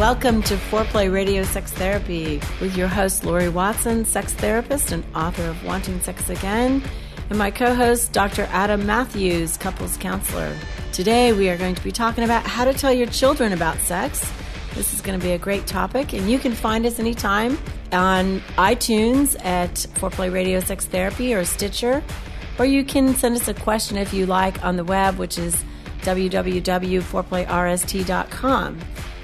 Welcome to Foreplay Radio Sex Therapy with your host, Lori Watson, sex therapist and author of Wanting Sex Again, and my co-host, Dr. Adam Matthews, couples counselor. Today, we are going to be talking about how to tell your children about sex. This is going to be a great topic, and you can find us anytime on iTunes at Foreplay Radio Sex Therapy or Stitcher, or you can send us a question if you like on the web, which is www.foreplayrst.com.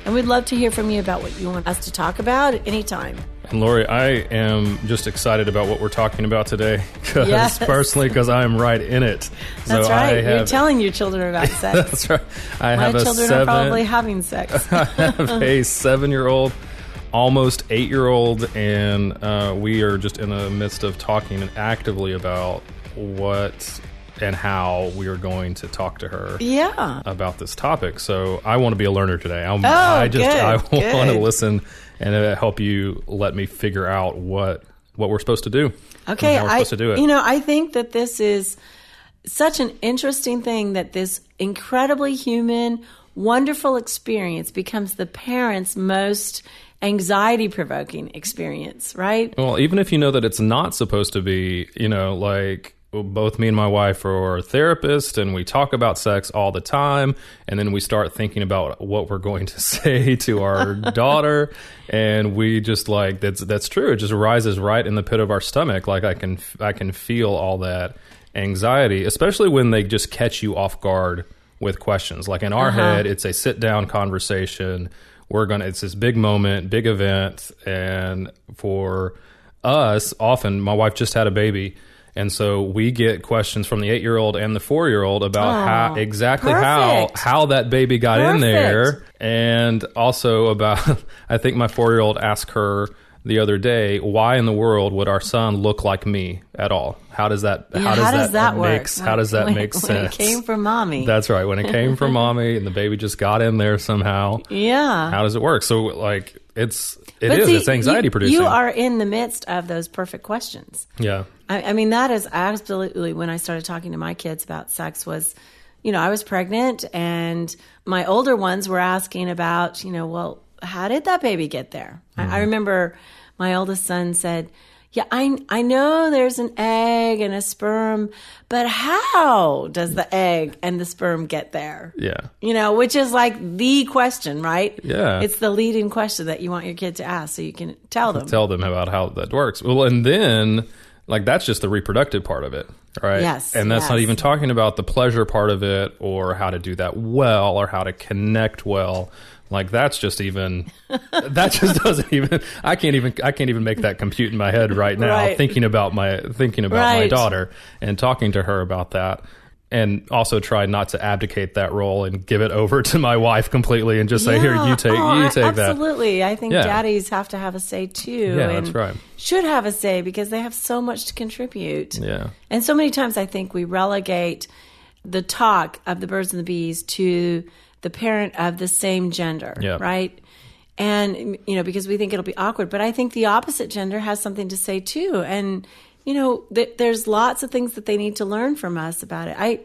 And we'd love to hear from you about what you want us to talk about at any time. And Lori, I am just excited about what we're talking about today, personally, because I am right in it. That's right. You're telling your children about sex. That's right. My children are probably having sex. I have a 7-year-old, almost 8-year-old, and we are just in the midst of talking actively about what and how we are going to talk to her about this topic. So I want to be a learner today. I want to listen and help you let me figure out what we're supposed to do. Okay, how we're supposed to do it. I think that this is such an interesting thing, that this incredibly human, wonderful experience becomes the parent's most anxiety-provoking experience, right? Well, even if you know that it's not supposed to be, like both me and my wife are therapists and we talk about sex all the time, and then we start thinking about what we're going to say to our daughter, and we just that's true. It just rises right in the pit of our stomach. Like I can feel all that anxiety, especially when they just catch you off guard with questions. Like in our head, it's a sit down conversation. It's this big moment, big event, and for us, often my wife just had a baby. And so we get questions from the 8-year-old and the 4-year-old about how that baby got in there. And also about, I think my 4-year-old asked her the other day, why in the world would our son look like me at all? How does that work? How does that make sense? When it came from mommy. That's right. When it came from mommy and the baby just got in there somehow. Yeah. How does it work? So it's anxiety producing. You are in the midst of those perfect questions. Yeah. I mean, that is absolutely when I started talking to my kids about sex was, I was pregnant, and my older ones were asking about, well, how did that baby get there? Mm-hmm. I remember my oldest son said, yeah, I know there's an egg and a sperm, but how does the egg and the sperm get there? Yeah. Which is like the question, right? Yeah. It's the leading question that you want your kid to ask so you can tell them. Tell them about how that works. Well, and then that's just the reproductive part of it, right? Yes. And that's not even talking about the pleasure part of it or how to do that well or how to connect well. That's just that just doesn't even, I can't even make that compute in my head right now, right. thinking about my daughter and talking to her about that. And also try not to abdicate that role and give it over to my wife completely and just say, here, you take that. Absolutely. I think daddies have to have a say too. Yeah, and that's right. Should have a say because they have so much to contribute. Yeah. And so many times I think we relegate the talk of the birds and the bees to the parent of the same gender, right? And, because we think it'll be awkward. But I think the opposite gender has something to say too. And there's lots of things that they need to learn from us about it. I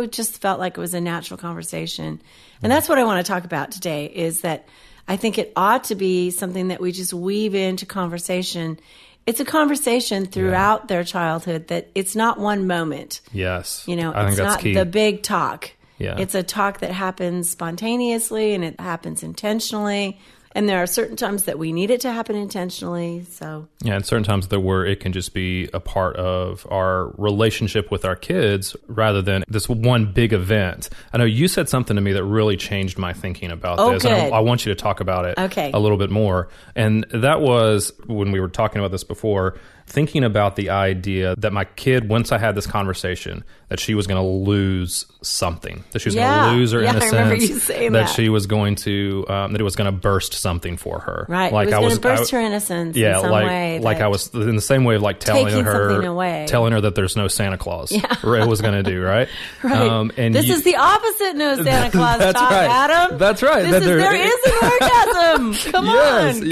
just felt like it was a natural conversation. And that's what I want to talk about today, is that I think it ought to be something that we just weave into conversation. It's a conversation throughout their childhood, that it's not one moment. Yes. I think that's not key. The big talk. Yeah. It's a talk that happens spontaneously and it happens intentionally. And there are certain times that we need it to happen intentionally. So and certain times where it can just be a part of our relationship with our kids rather than this one big event. I know you said something to me that really changed my thinking about this. Good. And I want you to talk about it a little bit more. And that was when we were talking about this before, thinking about the idea that my kid, once I had this conversation, that she was going to lose something, that she was going to lose her innocence, I remember you saying that she was going to, that it was going to burst something for her. Right. It was going to burst her innocence in some way. Like I was in the same way of telling her that there's no Santa Claus. Yeah. It was going to do, right? Right. And this is the opposite no Santa Claus talk, right. Adam. That's right. There is an orgasm. Come on.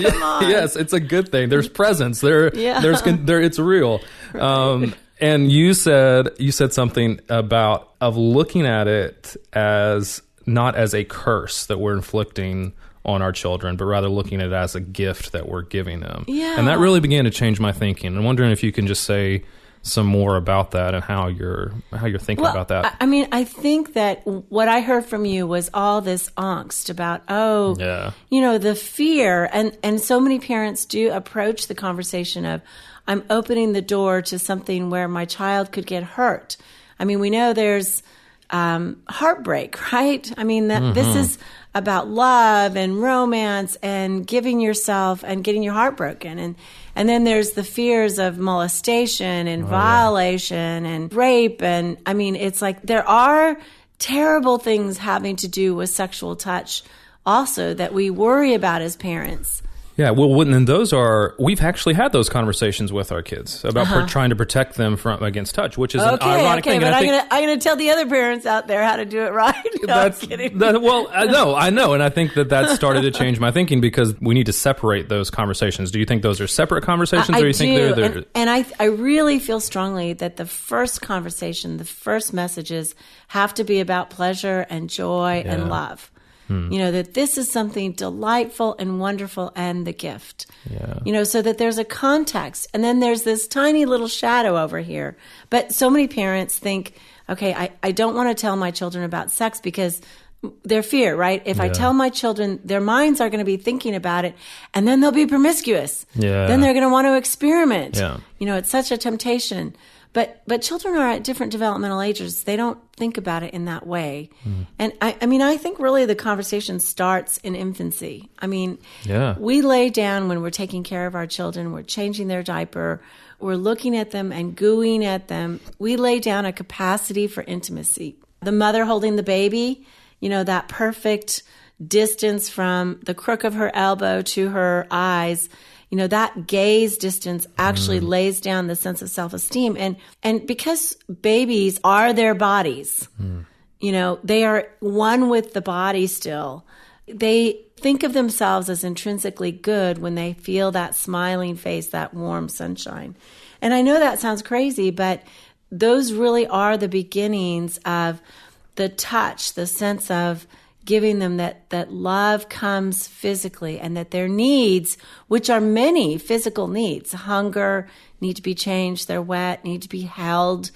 Yes, it's a good thing. There's presents. It's real. And you said something of looking at it as not as a curse that we're inflicting on our children, but rather looking at it as a gift that we're giving them. Yeah. And that really began to change my thinking. I'm wondering if you can just say some more about that and how you're thinking about that. I mean, I think that what I heard from you was all this angst about, the fear. And so many parents do approach the conversation of, I'm opening the door to something where my child could get hurt. I mean, we know there's heartbreak, right? I mean, that this is about love and romance and giving yourself and getting your heart broken. And then there's the fears of molestation and violation and rape. And I mean, it's like there are terrible things having to do with sexual touch also that we worry about as parents. Yeah, well, and we've actually had those conversations with our kids about trying to protect them against touch, which is an ironic thing. But I'm going to tell the other parents out there how to do it right. No, I'm kidding. I know, and I think that started to change my thinking because we need to separate those conversations. Do you think those are separate conversations, or do you think they're? And I really feel strongly that the first conversation, the first messages have to be about pleasure and joy and love. That this is something delightful and wonderful and the gift. So that there's a context. And then there's this tiny little shadow over here. But so many parents think, okay, I don't want to tell my children about sex because their fear, right? If I tell my children, their minds are going to be thinking about it and then they'll be promiscuous. Then they're going to want to experiment. It's such a temptation. But children are at different developmental ages. They don't think about it in that way. And I think really the conversation starts in infancy. I mean, we lay down when we're taking care of our children, we're changing their diaper, we're looking at them and gooing at them. We lay down a capacity for intimacy. The mother holding the baby, that perfect distance from the crook of her elbow to her eyes, that gaze distance actually lays down the sense of self-esteem. And because babies are their bodies, they are one with the body still. They think of themselves as intrinsically good when they feel that smiling face, that warm sunshine. And I know that sounds crazy, but those really are the beginnings of the touch, the sense of giving them that love comes physically and that their needs, which are many physical needs, hunger, need to be changed, they're wet, need to be held,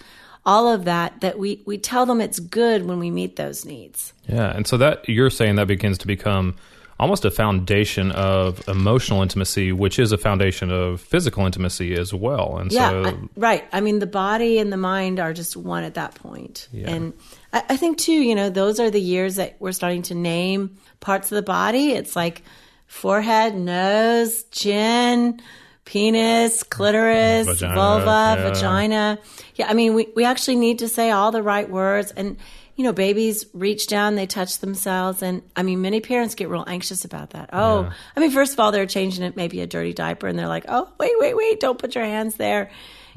all of that we tell them it's good when we meet those needs. Yeah, and so that you're saying that begins to become almost a foundation of emotional intimacy, which is a foundation of physical intimacy as well. And right. I mean, the body and the mind are just one at that point. Yeah. And I think, too, those are the years that we're starting to name parts of the body. It's like forehead, nose, chin, penis, clitoris, vulva, vagina. Yeah, I mean, we actually need to say all the right words. And, babies reach down, they touch themselves. And, I mean, many parents get real anxious about that. I mean, first of all, they're changing it, maybe a dirty diaper, and they're like, oh, wait, don't put your hands there.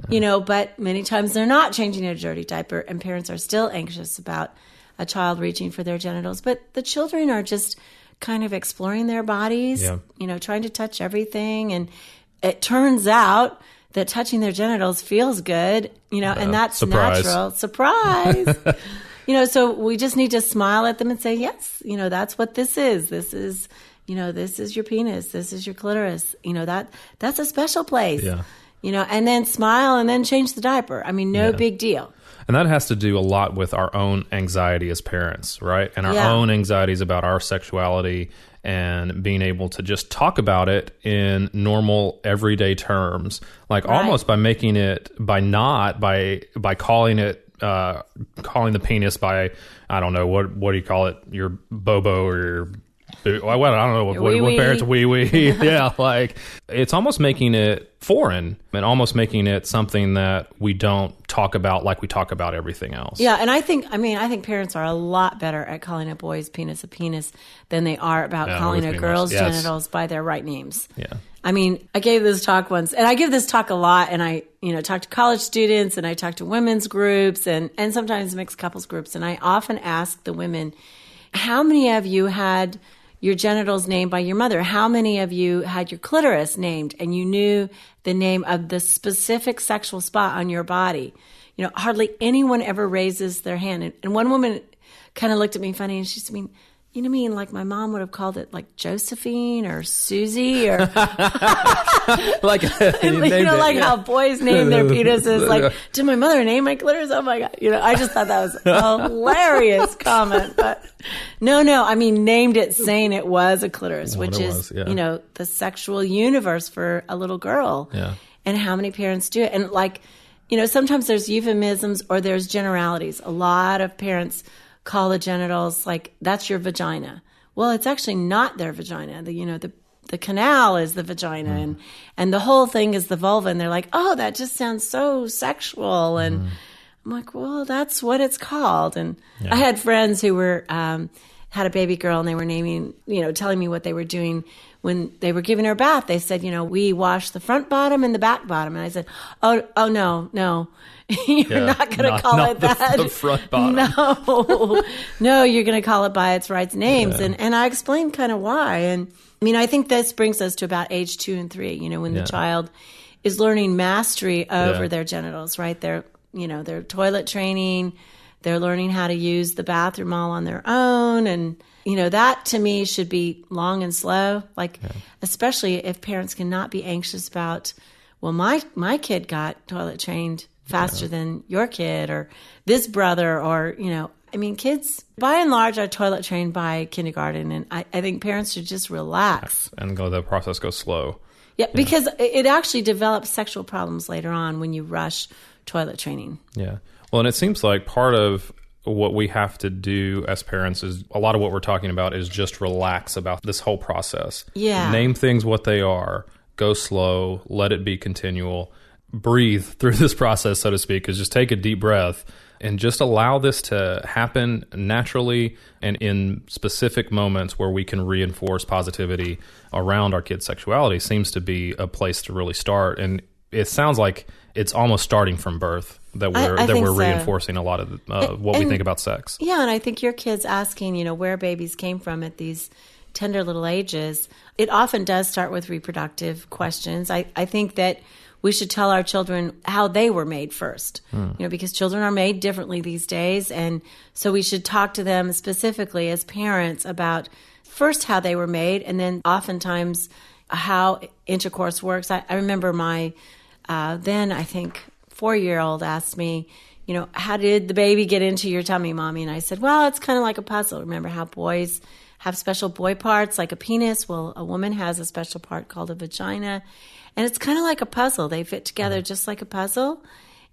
But many times they're not changing a dirty diaper, and parents are still anxious about a child reaching for their genitals. But the children are just kind of exploring their bodies, trying to touch everything. And it turns out that touching their genitals feels good, and that's natural. Surprise. So we just need to smile at them and say, yes, that's what this is. This is, this is your penis. This is your clitoris. That's a special place. Yeah. And then smile and then change the diaper. I mean, no big deal. And that has to do a lot with our own anxiety as parents, right? And our own anxieties about our sexuality and being able to just talk about it in normal, everyday terms, like almost by making it, by calling it, calling the penis by, I don't know, what do you call it? Your bobo or your... I don't know what parents wee. Yeah, like it's almost making it foreign and almost making it something that we don't talk about like we talk about everything else. Yeah, and I think parents are a lot better at calling a boy's penis a penis than they are about calling a girl's genitals by their right names. Yeah. I mean, I gave this talk once, and I give this talk a lot, and I, talk to college students, and I talk to women's groups, and sometimes mixed couples groups, and I often ask the women, how many of you had your genitals named by your mother? How many of you had your clitoris named and you knew the name of the specific sexual spot on your body? Hardly anyone ever raises their hand. And one woman kind of looked at me funny and she said, you know what I mean? Like my mom would have called it like Josephine or Susie or like like how boys name their penises. Like, did my mother name my clitoris? Oh my God. I just thought that was a hilarious comment. But no, I mean, named it saying it was a clitoris, which is, the sexual universe for a little girl. Yeah. And how many parents do it. And like, sometimes there's euphemisms or there's generalities. A lot of parents call the genitals like, that's your vagina. Well, it's actually not their vagina. The canal is the vagina and the whole thing is the vulva. And they're like, oh, that just sounds so sexual. And I'm like, well, that's what it's called. And I had friends who were, had a baby girl and they were naming, telling me what they were doing when they were giving her a bath. They said, we wash the front bottom and the back bottom. And I said, oh no. You're not going to call it that. The front bottom. No, you're going to call it by its right names. Yeah. And I explained kind of why. And I mean, I think this brings us to about age 2 and 3, when the child is learning mastery over their genitals, right? They're toilet training, they're learning how to use the bathroom all on their own. And, that to me should be long and slow, especially if parents cannot be anxious about, well, my kid got toilet trained faster than your kid or this brother or, I mean, kids by and large are toilet trained by kindergarten. And I think parents should just relax. And the process goes slow. Yeah, because it actually develops sexual problems later on when you rush toilet training. Yeah. Well, and it seems like part of what we have to do as parents is a lot of what we're talking about is just relax about this whole process. Yeah. Name things what they are, go slow, let it be continual, breathe through this process, so to speak, is just take a deep breath and just allow this to happen naturally and in specific moments where we can reinforce positivity around our kids' sexuality seems to be a place to really start. And it sounds like it's almost starting from birth that we're reinforcing a lot of what we think about sex. Yeah, and I think your kids asking, where babies came from at these tender little ages, it often does start with reproductive questions. I think that we should tell our children how they were made first, because children are made differently these days. And so we should talk to them specifically as parents about first how they were made and then oftentimes how intercourse works. I remember my then I think 4-year-old asked me, how did the baby get into your tummy, Mommy? And I said, well, it's kind of like a puzzle. Remember how boys have special boy parts like a penis? Well, a woman has a special part called a vagina. And it's kind of like a puzzle. They fit together just like a puzzle.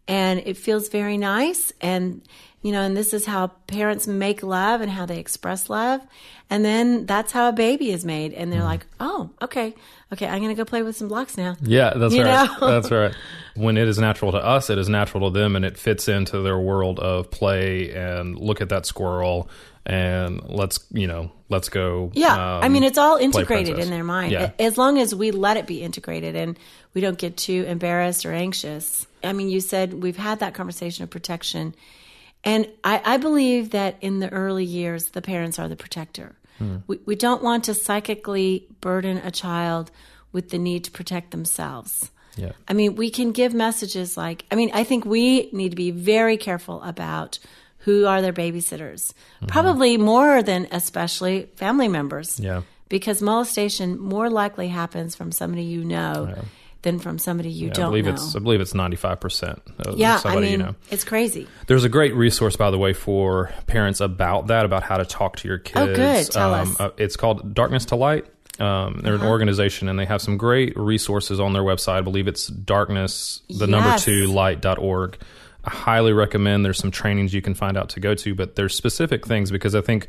And it feels very nice. And, and this is how parents make love and how they express love. And then that's how a baby is made. And they're like, oh, okay, I'm going to go play with some blocks now. Yeah, that's right. That's right. When it is natural to us, it is natural to them, and it fits into their world of play and look at that squirrel and let's go. Yeah, I mean, it's all integrated in their mind. Yeah. As long as we let it be integrated and we don't get too embarrassed or anxious. I mean, you said we've had that conversation of protection. And I believe that in the early years, the parents are the protector. We don't want to psychically burden a child with the need to protect themselves. Yeah. I mean, we can give messages like, I think we need to be very careful about who are their babysitters, probably more than especially family members. Yeah. Because molestation more likely happens from somebody than from somebody you don't know. I believe it's 95% of somebody you know. It's crazy. There's a great resource, by the way, for parents about how to talk to your kids. Oh, good. Tell us. It's called Darkness to Light. They're an organization, and they have some great resources on their website. I believe it's light.org. I highly recommend. There's some trainings you can find out to go to, but there's specific things because I think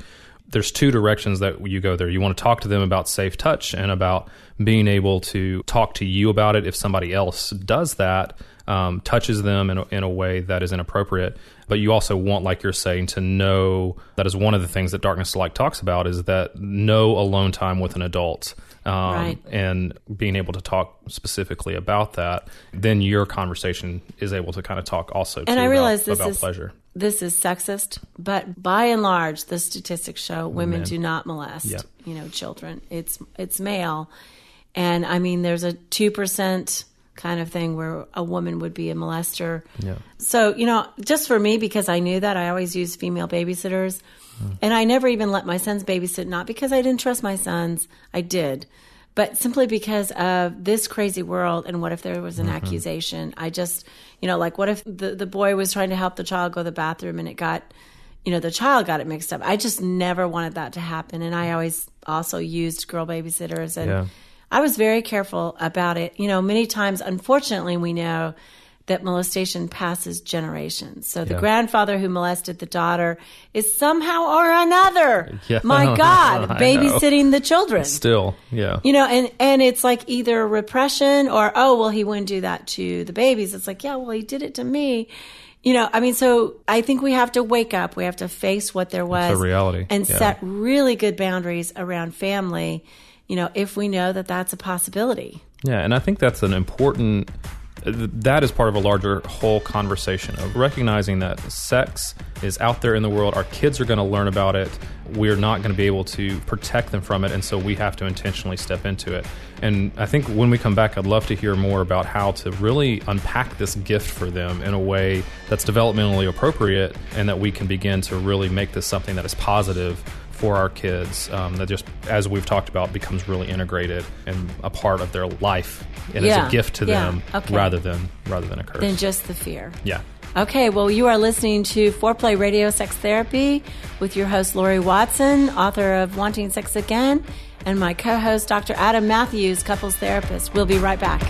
there's 2 directions that you go there. You want to talk to them about safe touch and about being able to talk to you about it if somebody else does that, touches them in a way that is inappropriate. But you also want, like you're saying, to know that is one of the things that Darkness to Light talks about is that no alone time with an adult. Right. And being able to talk specifically about that, then your conversation is able to kind of talk also and I realize about pleasure. This is sexist, but by and large, the statistics show women do not molest, children. It's male. And I mean, there's a 2% kind of thing where a woman would be a molester. Yeah. So, just for me, because I knew that, I always used female babysitters. And I never even let my sons babysit, not because I didn't trust my sons. I did. But simply because of this crazy world, and what if there was an accusation? I just, like what if the boy was trying to help the child go to the bathroom and it got, the child got it mixed up. I just never wanted that to happen. And I always also used girl babysitters. And I was very careful about it. Many times, unfortunately, we know that molestation passes generations. So the grandfather who molested the daughter is somehow or another, my God, babysitting the children. Still, yeah. And it's like either repression or, oh, well, he wouldn't do that to the babies. It's like, yeah, well, he did it to me. So I think we have to wake up. We have to face what there was. It's a reality. And set really good boundaries around family, if we know that that's a possibility. Yeah, and I think that's an important... That is part of a larger whole conversation of recognizing that sex is out there in the world. Our kids are going to learn about it. We're not going to be able to protect them from it, and so we have to intentionally step into it. And I think when we come back, I'd love to hear more about how to really unpack this gift for them in a way that's developmentally appropriate, and that we can begin to really make this something that is positive for our kids, that just, as we've talked about, becomes really integrated and a part of their life, and is a gift to them rather than a curse. Than just the fear. Yeah. Okay, well, you are listening to Foreplay Radio Sex Therapy with your host, Lori Watson, author of Wanting Sex Again, and my co-host, Dr. Adam Matthews, couples therapist. We'll be right back.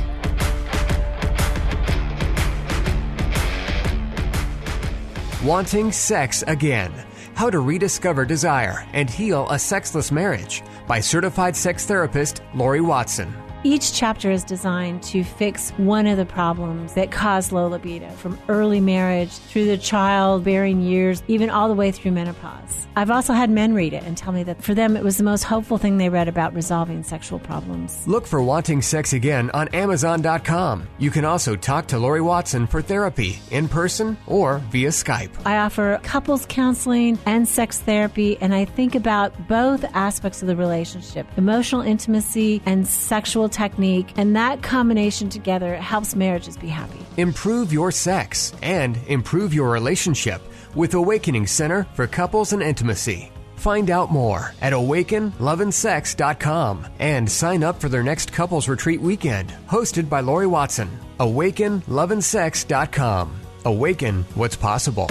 Wanting Sex Again. How to Rediscover Desire and Heal a Sexless Marriage by certified sex therapist Lori Watson. Each chapter is designed to fix one of the problems that cause low libido, from early marriage through the childbearing years, even all the way through menopause. I've also had men read it and tell me that for them it was the most hopeful thing they read about resolving sexual problems. Look for Wanting Sex Again on Amazon.com. You can also talk to Lori Watson for therapy in person or via Skype. I offer couples counseling and sex therapy, and I think about both aspects of the relationship, emotional intimacy and sexual technique, and that combination together helps marriages be happy. Improve your sex and improve your relationship with Awakening Center for Couples and Intimacy. Find out more at awakenloveandsex.com and sign up for their next couples retreat weekend, hosted by Lori Watson. awakenloveandsex.com. Awaken what's possible.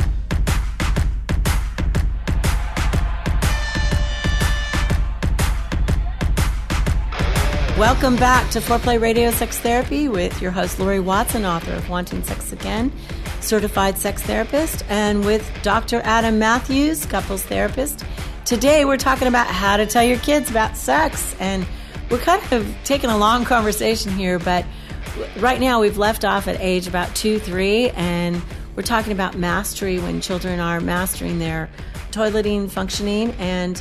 Welcome back to Foreplay Radio Sex Therapy with your host, Lori Watson, author of Wanting Sex Again, certified sex therapist, and with Dr. Adam Matthews, couples therapist. Today, we're talking about how to tell your kids about sex, and we're kind of taking a long conversation here, but right now we've left off at age about 2, 3, and we're talking about mastery, when children are mastering their toileting, functioning, and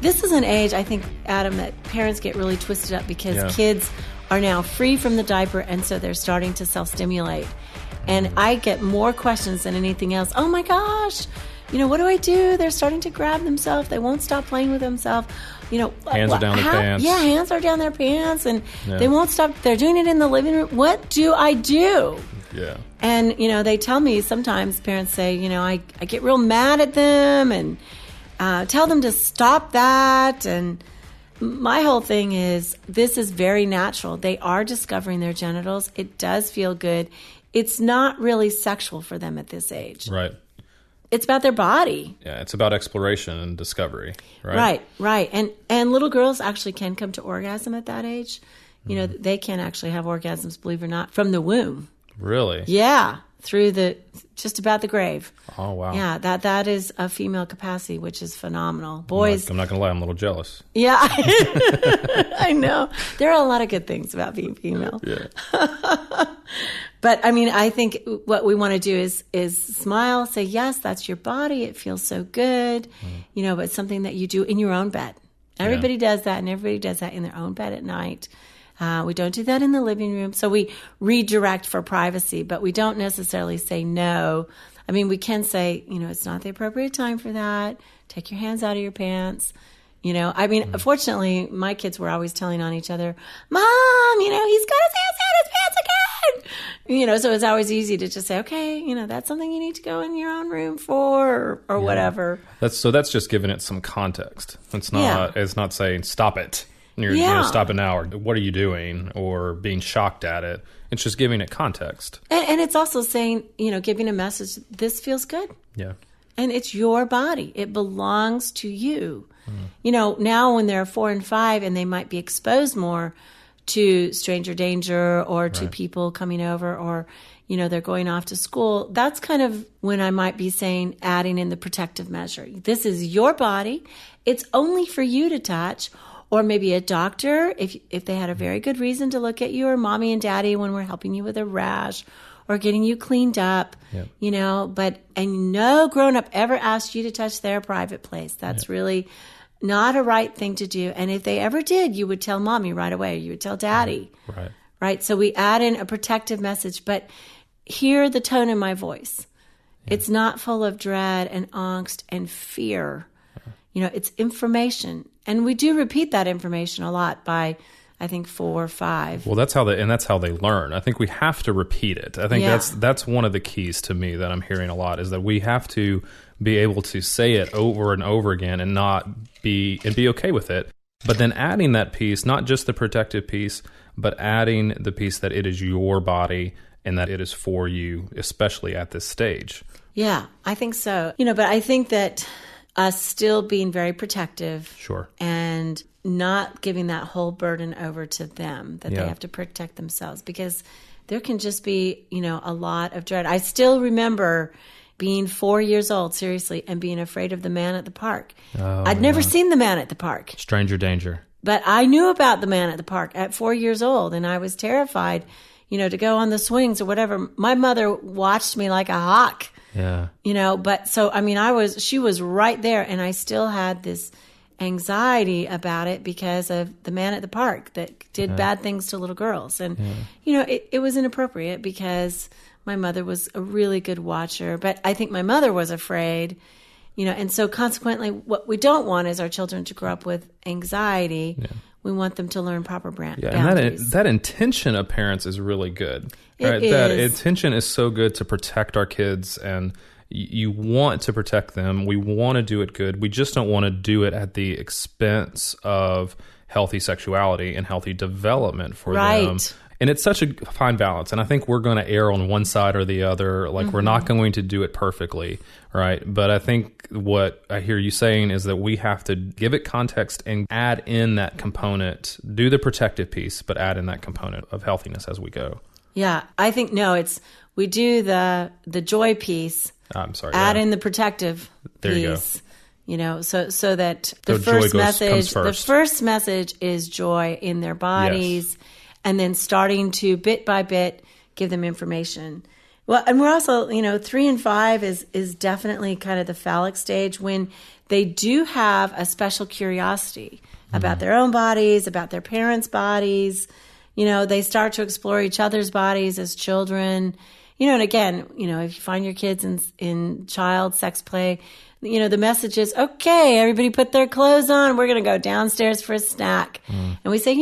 this is an age, I think, Adam, that parents get really twisted up because kids are now free from the diaper, and so they're starting to self-stimulate. And I get more questions than anything else. Oh my gosh, what do I do? They're starting to grab themselves. They won't stop playing with themselves. Hands are down their pants. Yeah, hands are down their pants, and they won't stop. They're doing it in the living room. What do I do? Yeah. And, they tell me sometimes, parents say, I get real mad at them, and tell them to stop that. And my whole thing is, this is very natural. They are discovering their genitals. It does feel good. It's not really sexual for them at this age. Right. It's about their body. Yeah, it's about exploration and discovery. Right. Right. And little girls actually can come to orgasm at that age. They can actually have orgasms, believe it or not, from the womb. Really? Yeah. Through just about the grave. Oh, wow. Yeah, that is a female capacity, which is phenomenal. Boys... I'm not going to lie, I'm a little jealous. Yeah, I know. There are a lot of good things about being female. Yeah. But, I think what we want to do is smile, say, yes, that's your body. It feels so good. But it's something that you do in your own bed. Everybody does that, and everybody does that in their own bed at night. We don't do that in the living room. So we redirect for privacy, but we don't necessarily say no. We can say, it's not the appropriate time for that. Take your hands out of your pants. Fortunately, my kids were always telling on each other, Mom, he's got his hands out of his pants again. So it's always easy to just say, okay, that's something you need to go in your own room for or whatever. That's just giving it some context. It's not saying stop it. Stop it now, or what are you doing, or being shocked at it. It's just giving it context. And it's also saying, giving a message, this feels good. Yeah. And it's your body. It belongs to you. Now when they're 4 and 5 and they might be exposed more to stranger danger or to people coming over, or, they're going off to school, that's kind of when I might be saying, adding in the protective measure. This is your body. It's only for you to touch. Or maybe a doctor, if they had a very good reason to look at you, or mommy and daddy when we're helping you with a rash or getting you cleaned up, and no grown-up ever asked you to touch their private place. That's really not a right thing to do. And if they ever did, you would tell mommy right away. You would tell daddy. Right? So we add in a protective message, but hear the tone in my voice. It's not full of dread and angst and fear. It's information. And we do repeat that information a lot by, I think, 4 or 5. Well, that's how they learn. I think we have to repeat it. I think that's one of the keys to me that I'm hearing a lot, is that we have to be able to say it over and over again and be okay with it. But then adding that piece, not just the protective piece, but adding the piece that it is your body and that it is for you, especially at this stage. Yeah, I think so. But I think that us still being very protective, and not giving that whole burden over to them, that they have to protect themselves, because there can just be, a lot of dread. I still remember being 4 years old, seriously, and being afraid of the man at the park. I'd never seen the man at the park. Stranger danger. But I knew about the man at the park at 4 years old, and I was terrified, to go on the swings or whatever. My mother watched me like a hawk. Yeah. But so, she was right there, and I still had this anxiety about it because of the man at the park that did bad things to little girls. And, it was inappropriate because my mother was a really good watcher, but I think my mother was afraid, and so consequently what we don't want is our children to grow up with anxiety. Yeah. We want them to learn proper boundaries. And that intention of parents is really good. Right? That intention is so good to protect our kids, and you want to protect them. We want to do it good. We just don't want to do it at the expense of healthy sexuality and healthy development for them. And it's such a fine balance. And I think we're going to err on one side or the other. Like, we're not going to do it perfectly, right? But I think what I hear you saying is that we have to give it context and add in that component, do the protective piece, but add in that component of healthiness as we go. Yeah, I think, we do the joy piece. I'm sorry. Add in the protective piece. You go. So that the first message is joy in their bodies. Yes. And then starting to bit by bit give them information. Well, and we're also, 3 and 5 is definitely kind of the phallic stage, when they do have a special curiosity about their own bodies, about their parents' bodies. They start to explore each other's bodies as children. And again, if you find your kids in child sex play, the message is, okay, everybody put their clothes on. We're going to go downstairs for a snack. And we say,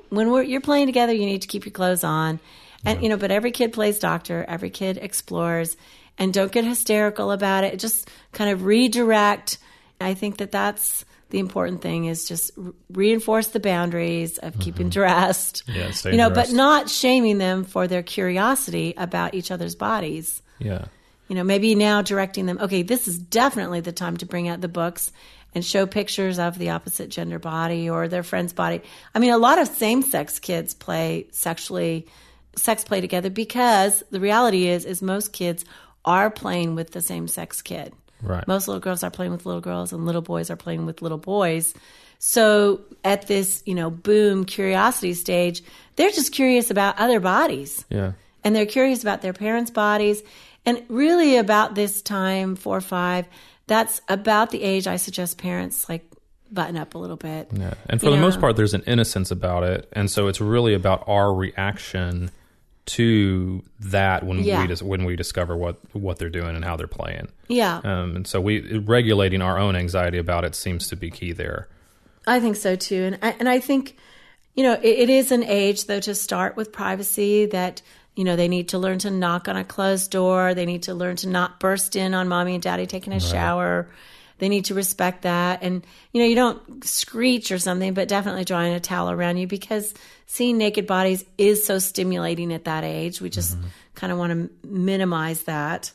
when you're playing together, you need to keep your clothes on. And, but every kid plays doctor. Every kid explores. And don't get hysterical about it. Just kind of redirect. I think that's the important thing, is just reinforce the boundaries of keeping dressed. Yeah, stay dressed. But not shaming them for their curiosity about each other's bodies. Yeah. Maybe now directing them, okay, this is definitely the time to bring out the books and show pictures of the opposite gender body or their friend's body. A lot of same-sex kids play sex play together, because the reality is most kids are playing with the same-sex kid. Right. Most little girls are playing with little girls, and little boys are playing with little boys. So at this, boom curiosity stage, they're just curious about other bodies. Yeah. And they're curious about their parents' bodies. And really about this time, 4 or 5, that's about the age I suggest parents button up a little bit. Yeah. And for the most part, there's an innocence about it. And so it's really about our reaction to that when we discover what they're doing and how they're playing. Yeah. And so regulating our own anxiety about it seems to be key there. I think so too. And I think, it is an age, though, to start with privacy, that They need to learn to knock on a closed door. They need to learn to not burst in on mommy and daddy taking a shower. They need to respect that. And, you don't screech or something, but definitely drawing a towel around you, because seeing naked bodies is so stimulating at that age. We just kind of want to minimize that.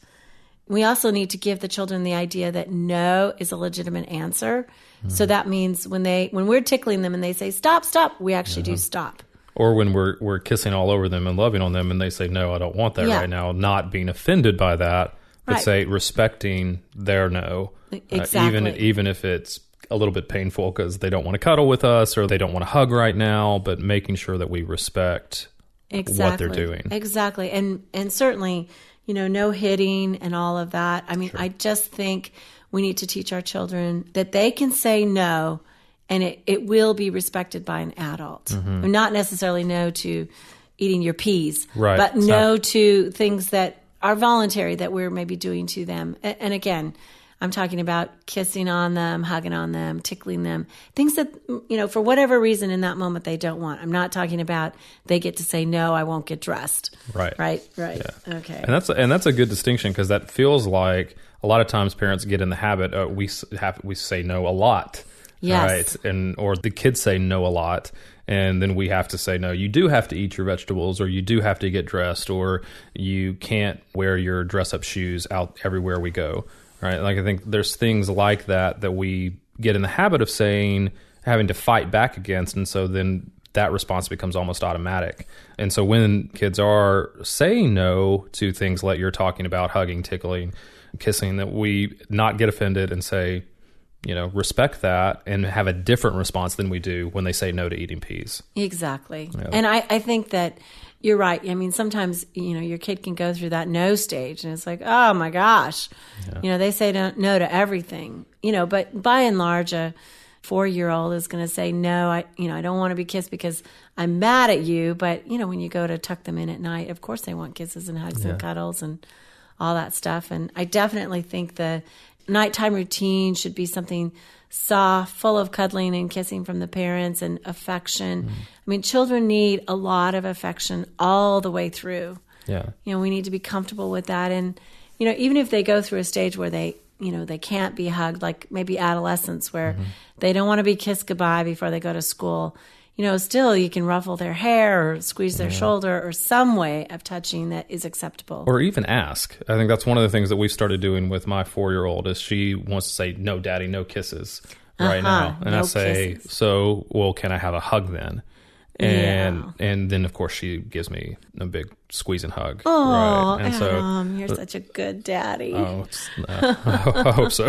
We also need to give the children the idea that no is a legitimate answer. So that means when we're tickling them and they say, stop, we actually do stop. Or when we're kissing all over them and loving on them and they say, no, I don't want that right now, not being offended by that, but say respecting their no. Exactly. Even if it's a little bit painful because they don't want to cuddle with us or they don't want to hug right now, but making sure that we respect what they're doing. Exactly. And certainly, no hitting and all of that. I mean, I just think we need to teach our children that they can say no and it will be respected by an adult. Not necessarily no to eating your peas, but no to things that are voluntary that we're maybe doing to them. And again, I'm talking about kissing on them, hugging on them, tickling them, things that, for whatever reason in that moment they don't want. I'm not talking about they get to say, no, I won't get dressed. Right. Yeah. Okay. And that's a good distinction, because that feels like a lot of times parents get in the habit, we say no a lot. Yes. Right. Or the kids say no a lot. And then we have to say, no, you do have to eat your vegetables, or you do have to get dressed, or you can't wear your dress up shoes out everywhere we go. Right. Like, I think there's things like that we get in the habit of saying, having to fight back against. And so then that response becomes almost automatic. And so when kids are saying no to things like you're talking about, hugging, tickling, kissing, that we not get offended and say, respect that and have a different response than we do when they say no to eating peas. Exactly. Yeah. And I think that you're right. I mean, sometimes, your kid can go through that no stage and it's like, oh my gosh, they say no to everything, but by and large, a 4-year-old is going to say, no, I don't want to be kissed because I'm mad at you. But, when you go to tuck them in at night, of course they want kisses and hugs and cuddles and all that stuff. And I definitely think the nighttime routine should be something soft, full of cuddling and kissing from the parents and affection. I mean, children need a lot of affection all the way through. Yeah. We need to be comfortable with that. And, even if they go through a stage where they can't be hugged, like maybe adolescence, where they don't want to be kissed goodbye before they go to school, still you can ruffle their hair or squeeze their shoulder or some way of touching that is acceptable. Or even ask. I think that's one of the things that we've started doing with my 4-year-old is she wants to say, no, daddy, no kisses right now. And I say, kisses. So, well, can I have a hug then? And then, of course, she gives me a big squeeze and hug. Oh, right? And Adam, you're such a good daddy. Oh, I hope so.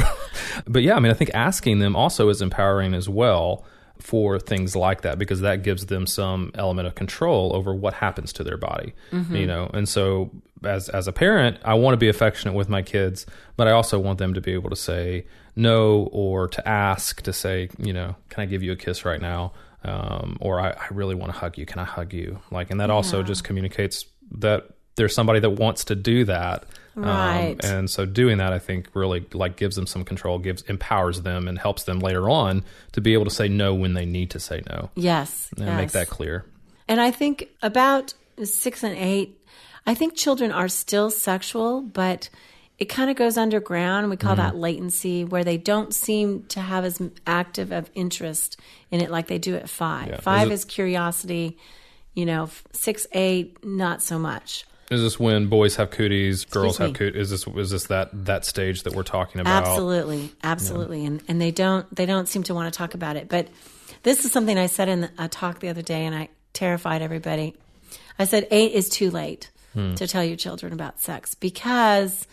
But yeah, I mean, I think asking them also is empowering as well for things like that, because that gives them some element of control over what happens to their body, And so as a parent, I want to be affectionate with my kids, but I also want them to be able to say no, or to ask, to say, can I give you a kiss right now? Or I really want to hug you. Can I hug you? And that also just communicates that there's somebody that wants to do that. Right. And so doing that, I think, really gives them some control, empowers them and helps them later on to be able to say no when they need to say no. Yes. And make that clear. And I think about 6 and 8, I think children are still sexual, but it kind of goes underground. We call that latency, where they don't seem to have as active of interest in it like they do at 5. Yeah. 5 is curiosity, 6, 8, not so much. Is this when boys have cooties, girls have cooties? Is this that stage that we're talking about? Absolutely. Yeah. And they don't seem to want to talk about it. But this is something I said in a talk the other day, and I terrified everybody. I said 8 is too late to tell your children about sex, because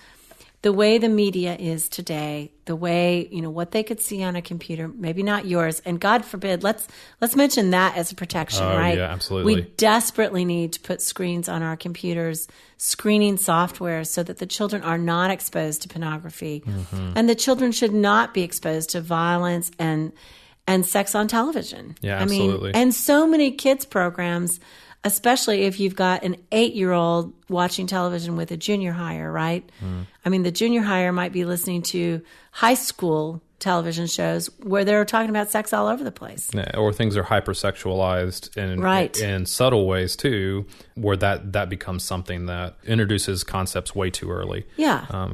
the way the media is today, the way, what they could see on a computer, maybe not yours, and God forbid, let's mention that as a protection, right? Yeah, absolutely. We desperately need to put screens on our computers, screening software, so that the children are not exposed to pornography. And the children should not be exposed to violence and sex on television. Yeah, absolutely. And so many kids programs, especially if you've got an 8-year-old watching television with a junior higher, right? I mean, the junior higher might be listening to high school television shows where they're talking about sex all over the place. Yeah, or things are hypersexualized in subtle ways too, where that becomes something that introduces concepts way too early.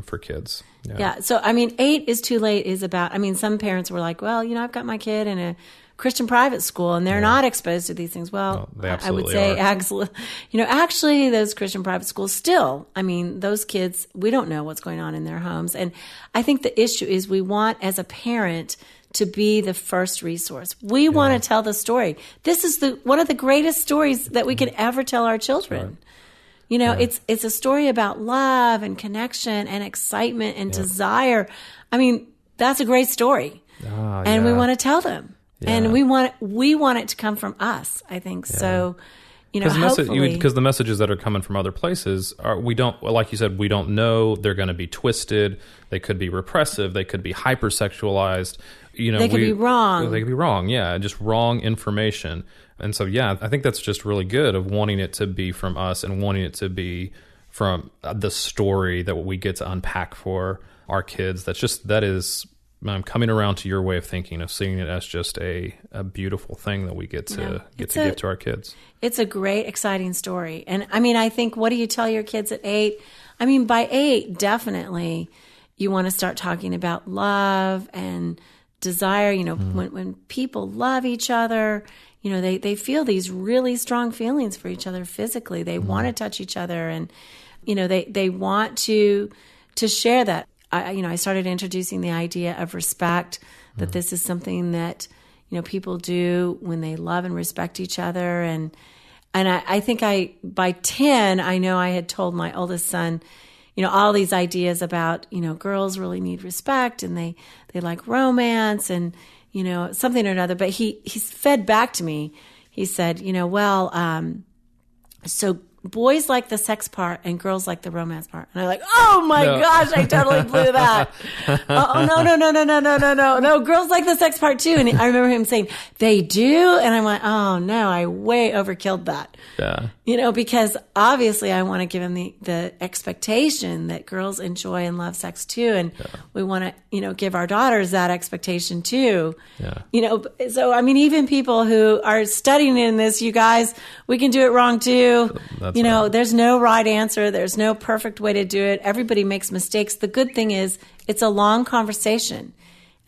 For kids. Yeah. So, I mean, 8 is too late is about, I mean, some parents were like, well, I've got my kid in a Christian private school and they're not exposed to these things. Well, I would say actually those Christian private schools still, I mean, those kids, we don't know what's going on in their homes. And I think the issue is we want as a parent to be the first resource. We want to tell the story. This is one of the greatest stories that we could ever tell our children. Right. It's a story about love and connection and excitement and desire. I mean, that's a great story. And we want to tell them. Yeah. And we want it to come from us, I think. Yeah. So, hopefully. Because the messages that are coming from other places we don't, like you said, we don't know. They're going to be twisted. They could be repressive. They could be hypersexualized. They could be wrong. They could be wrong. Yeah. Just wrong information. And so, I think that's just really good of wanting it to be from us and wanting it to be from the story that we get to unpack for our kids. I'm coming around to your way of thinking, of seeing it as just a beautiful thing that we get to give to our kids. It's a great, exciting story. And I mean, I think, what do you tell your kids at 8? I mean, by 8, definitely you want to start talking about love and desire. When people love each other, they feel these really strong feelings for each other physically. They want to touch each other and, they want to share that. I started introducing the idea of respect, that this is something that, people do when they love and respect each other. And I think by 10, I know I had told my oldest son, all these ideas about, girls really need respect and they like romance and, something or another. But he's fed back to me. He said, so boys like the sex part and girls like the romance part. And I'm like, oh my gosh, I totally blew that. No, girls like the sex part too. And I remember him saying, they do? And I'm like, oh no, I way overkilled that. Yeah. Because obviously I want to give him the expectation that girls enjoy and love sex too. And we want to, give our daughters that expectation too. Yeah. So, I mean, even people who are studying in this, you guys, we can do it wrong too. That's right. There's no right answer. There's no perfect way to do it. Everybody makes mistakes. The good thing is it's a long conversation.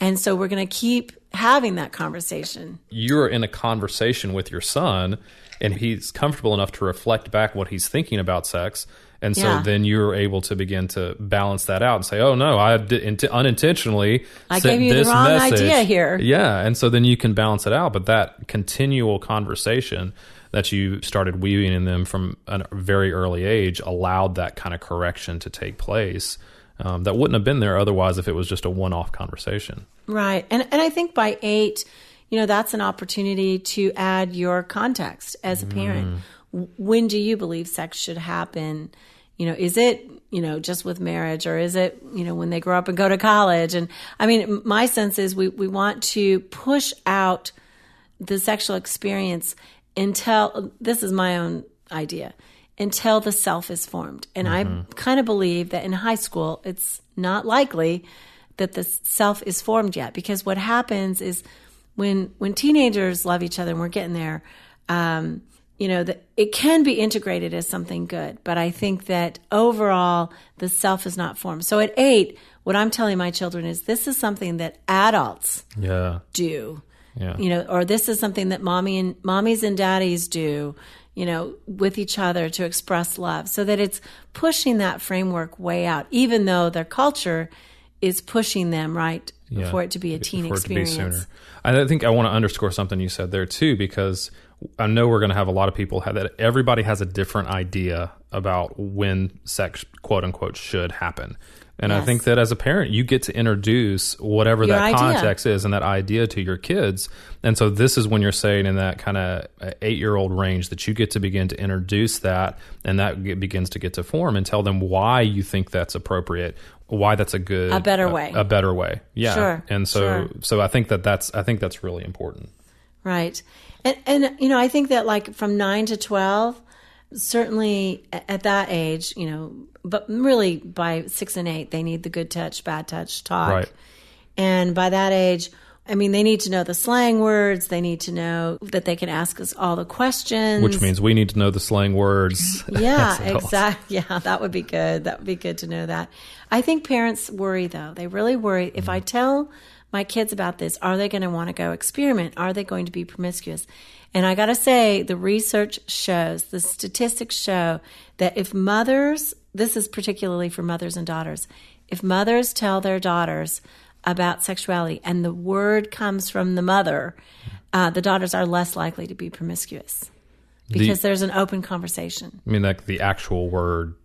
And so we're going to keep having that conversation. You're in a conversation with your son and he's comfortable enough to reflect back what he's thinking about sex. And so then you're able to begin to balance that out and say, oh, no, I unintentionally I gave you the wrong idea here. Yeah. And so then you can balance it out. But that continual conversation that you started weaving in them from a very early age allowed that kind of correction to take place that wouldn't have been there otherwise if it was just a one-off conversation. Right. And I think by 8, that's an opportunity to add your context as a parent. When do you believe sex should happen? Is it, just with marriage, or is it, when they grow up and go to college? And I mean, my sense is we want to push out the sexual experience until, this is my own idea, until the self is formed. And I kind of believe that in high school, it's not likely that the self is formed yet, because what happens is when teenagers love each other, and we're getting there, it can be integrated as something good. But I think that overall, the self is not formed. So at 8, what I'm telling my children is this is something that adults do. Yeah. Or this is something that mommies and daddies do, with each other to express love, so that it's pushing that framework way out, even though their culture is pushing them for it to be a teen experience. To be sooner. I think I want to underscore something you said there too, because I know we're going to have a lot of people that everybody has a different idea about when sex, quote unquote, should happen. And I think that as a parent, you get to introduce whatever your that context is and that idea to your kids. And so this is when you're saying in that kind of 8-year-old range that you get to begin to introduce that, and that begins to get to form, and tell them why you think that's appropriate, why that's a better way. A better way. Yeah. Sure. And so I think that's really important. Right. And I think that from 9 to 12, certainly at that age, but really by 6 and 8, they need the good touch, bad touch talk. Right. And by that age, I mean, they need to know the slang words. They need to know that they can ask us all the questions. Which means we need to know the slang words. Yeah, exactly. Yeah, that would be good. That would be good to know that. I think parents worry, though. They really worry. If I tell my kids about this, are they going to want to go experiment? Are they going to be promiscuous? And I got to say, the research shows, the statistics show that if mothers, this is particularly for mothers and daughters, if mothers tell their daughters about sexuality and the word comes from the mother, the daughters are less likely to be promiscuous because there's an open conversation. I mean, like the actual word.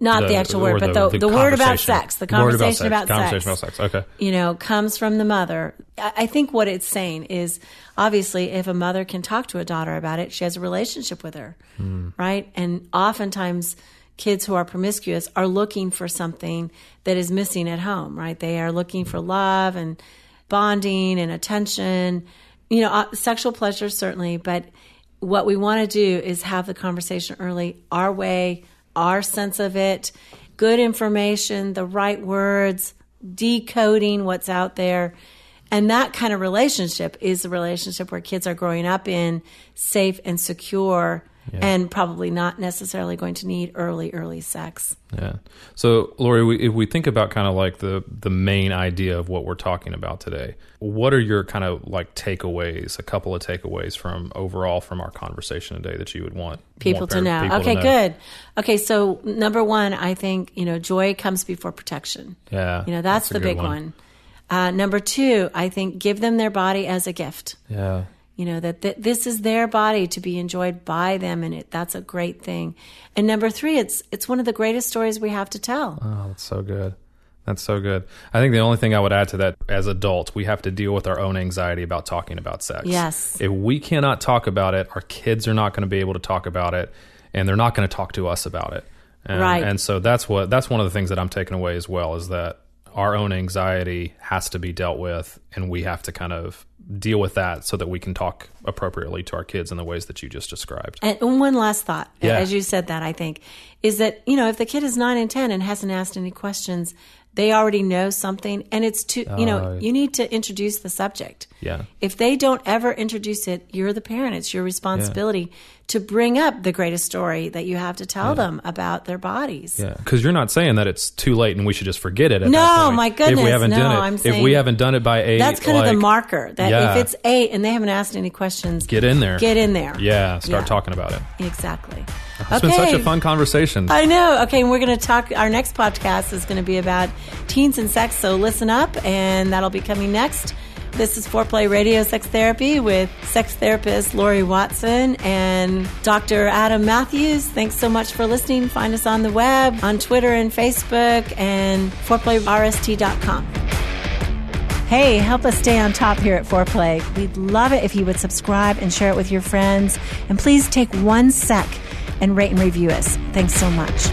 Not the actual word, but the word about sex, the conversation about sex. Okay. Comes from the mother. I think what it's saying is, obviously, if a mother can talk to a daughter about it, she has a relationship with her, right? And oftentimes, kids who are promiscuous are looking for something that is missing at home, right? They are looking for love and bonding and attention, sexual pleasure, certainly. But what we want to do is have the conversation early, our way, our sense of it, good information, the right words, decoding what's out there. And that kind of relationship is the relationship where kids are growing up in, safe and secure, and probably not necessarily going to need early sex. Yeah. So, Lori, if we think about kind of like the main idea of what we're talking about today, what are your kind of like takeaways, a couple of takeaways from our conversation today that you would want people to know? Okay, good. Okay, so number one, I think, joy comes before protection. Yeah. That's the big one. Number two, I think give them their body as a gift. Yeah. That this is their body to be enjoyed by them, and that's a great thing. And number three, it's one of the greatest stories we have to tell. Oh, that's so good. That's so good. I think the only thing I would add to that, as adults, we have to deal with our own anxiety about talking about sex. Yes. If we cannot talk about it, our kids are not going to be able to talk about it, and they're not going to talk to us about it. Right. And so that's one of the things that I'm taking away as well, is that our own anxiety has to be dealt with, and we have to kind of deal with that so that we can talk appropriately to our kids in the ways that you just described. And one last thought, as you said that, I think, is that, if the kid is 9 and 10 and hasn't asked any questions, they already know something, and it's you need to introduce the subject. Yeah. If they don't ever introduce it, you're the parent. It's your responsibility to bring up the greatest story that you have to tell them about their bodies. Yeah, because you're not saying that it's too late and we should just forget it at that No, point. my goodness, if we haven't done it, I'm saying if we haven't done it by 8, that's kind of the marker. That if it's 8 and they haven't asked any questions, get in there. Yeah, start talking about it. Exactly. It's been such a fun conversation. I know. Okay, and we're going to talk. Our next podcast is going to be about teens and sex, so listen up, and that'll be coming next. This is Foreplay Radio Sex Therapy with sex therapist Lori Watson and Dr. Adam Matthews. Thanks so much for listening. Find us on the web, on Twitter and Facebook, and foreplayrst.com. Hey, help us stay on top here at Foreplay. We'd love it if you would subscribe and share it with your friends. And please take 1 sec and rate and review us. Thanks so much.